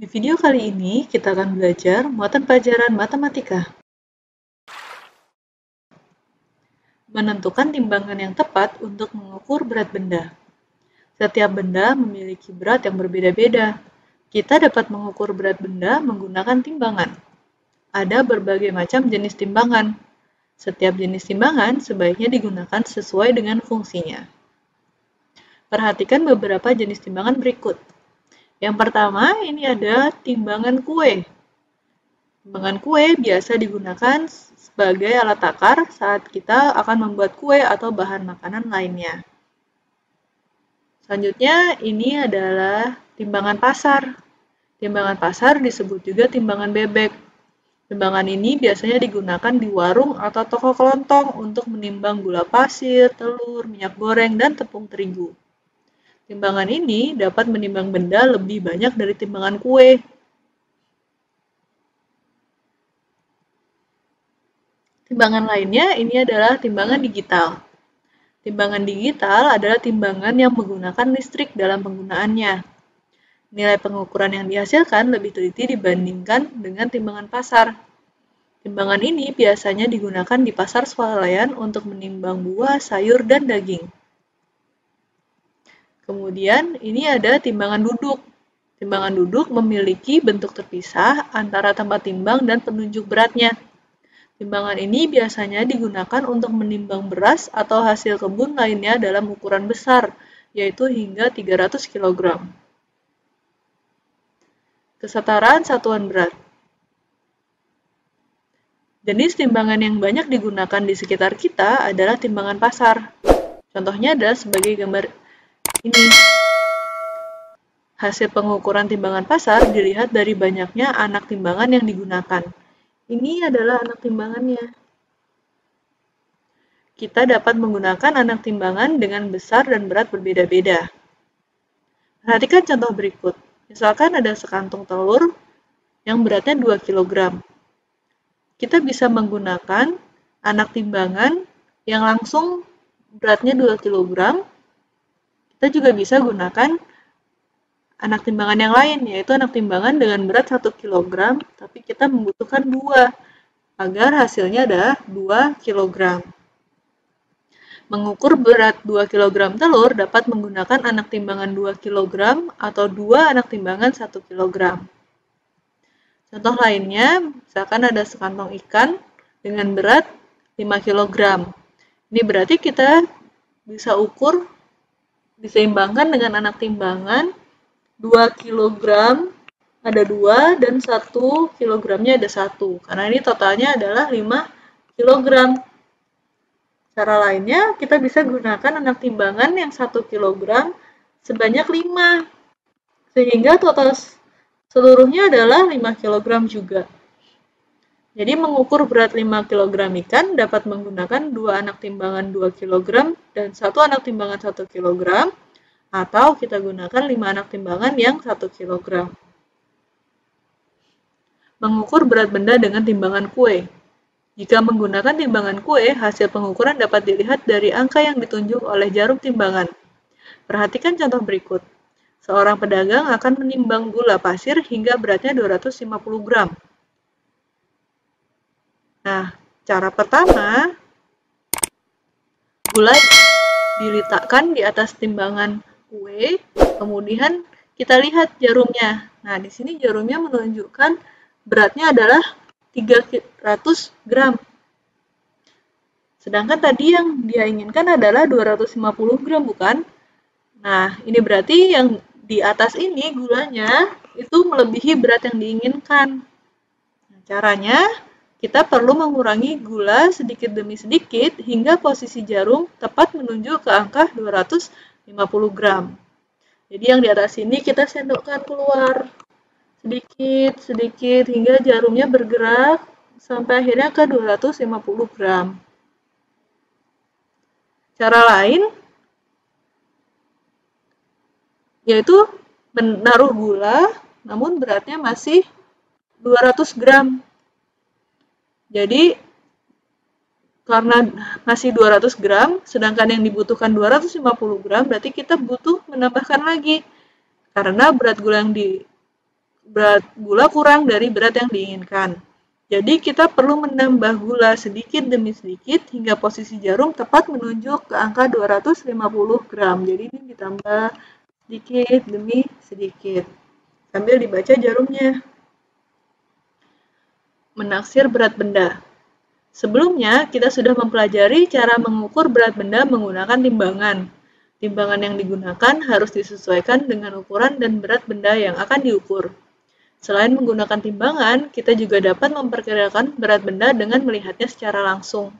video kali ini, kita akan belajar muatan pelajaran matematika. Menentukan timbangan yang tepat untuk mengukur berat benda. Setiap benda memiliki berat yang berbeda-beda. Kita dapat mengukur berat benda menggunakan timbangan. Ada berbagai macam jenis timbangan. Setiap jenis timbangan sebaiknya digunakan sesuai dengan fungsinya. Perhatikan beberapa jenis timbangan berikut. Yang pertama, ini ada timbangan kue. Timbangan kue biasa digunakan sebagai alat takar saat kita akan membuat kue atau bahan makanan lainnya. Selanjutnya, ini adalah timbangan pasar. Timbangan pasar disebut juga timbangan bebek. Timbangan ini biasanya digunakan di warung atau toko kelontong untuk menimbang gula pasir, telur, minyak goreng, dan tepung terigu. Timbangan ini dapat menimbang benda lebih banyak dari timbangan kue. Timbangan lainnya ini adalah timbangan digital. Timbangan digital adalah timbangan yang menggunakan listrik dalam penggunaannya. Nilai pengukuran yang dihasilkan lebih teliti dibandingkan dengan timbangan pasar. Timbangan ini biasanya digunakan di pasar swalayan untuk menimbang buah, sayur, dan daging. Kemudian, ini ada timbangan duduk. Timbangan duduk memiliki bentuk terpisah antara tempat timbang dan penunjuk beratnya. Timbangan ini biasanya digunakan untuk menimbang beras atau hasil kebun lainnya dalam ukuran besar, yaitu hingga 300 kg. Kesetaraan satuan berat. Jenis timbangan yang banyak digunakan di sekitar kita adalah timbangan pasar. Contohnya adalah sebagai gambar ini. Hasil pengukuran timbangan pasar dilihat dari banyaknya anak timbangan yang digunakan. Ini adalah anak timbangannya. Kita dapat menggunakan anak timbangan dengan besar dan berat berbeda-beda. Perhatikan contoh berikut. Misalkan ada sekantung telur yang beratnya 2 kg. Kita bisa menggunakan anak timbangan yang langsung beratnya 2 kg. Kita juga bisa gunakan anak timbangan yang lain, yaitu anak timbangan dengan berat 1 kg, tapi kita membutuhkan 2, agar hasilnya adalah 2 kg. Mengukur berat 2 kg telur dapat menggunakan anak timbangan 2 kg atau 2 anak timbangan 1 kg. Contoh lainnya, misalkan ada sekantong ikan dengan berat 5 kg. Ini berarti kita bisa ukur diseimbangkan dengan anak timbangan 2 kg ada 2 dan 1 kg-nya ada 1. Karena ini totalnya adalah 5 kg. Cara lainnya, kita bisa gunakan anak timbangan yang 1 kg sebanyak 5. Sehingga total seluruhnya adalah 5 kg juga. Jadi mengukur berat 5 kg ikan dapat menggunakan 2 anak timbangan 2 kg dan 1 anak timbangan 1 kg. Atau kita gunakan 5 anak timbangan yang 1 kg. Mengukur berat benda dengan timbangan kue. Jika menggunakan timbangan kue, hasil pengukuran dapat dilihat dari angka yang ditunjuk oleh jarum timbangan. Perhatikan contoh berikut. Seorang pedagang akan menimbang gula pasir hingga beratnya 250 gram. Nah, cara pertama, gula diletakkan di atas timbangan kue, kemudian kita lihat jarumnya. Nah, di sini jarumnya menunjukkan beratnya adalah 300 gram. Sedangkan tadi yang dia inginkan adalah 250 gram, bukan? Nah, ini berarti yang di atas ini gulanya itu melebihi berat yang diinginkan. Nah, caranya, kita perlu mengurangi gula sedikit demi sedikit hingga posisi jarum tepat menunjuk ke angka 250 gram. Jadi yang di atas ini kita sendokkan keluar sedikit hingga jarumnya bergerak sampai akhirnya ke 250 gram. Cara lain yaitu menaruh gula namun beratnya masih 200 gram. Jadi karena masih 200 gram, sedangkan yang dibutuhkan 250 gram, berarti kita butuh menambahkan lagi. Karena berat gula yang berat gula kurang dari berat yang diinginkan. Jadi kita perlu menambah gula sedikit demi sedikit hingga posisi jarum tepat menunjuk ke angka 250 gram. Jadi ini ditambah sedikit demi sedikit. Sambil dibaca jarumnya. Menaksir berat benda. Sebelumnya, kita sudah mempelajari cara mengukur berat benda menggunakan timbangan. Timbangan yang digunakan harus disesuaikan dengan ukuran dan berat benda yang akan diukur. Selain menggunakan timbangan, kita juga dapat memperkirakan berat benda dengan melihatnya secara langsung.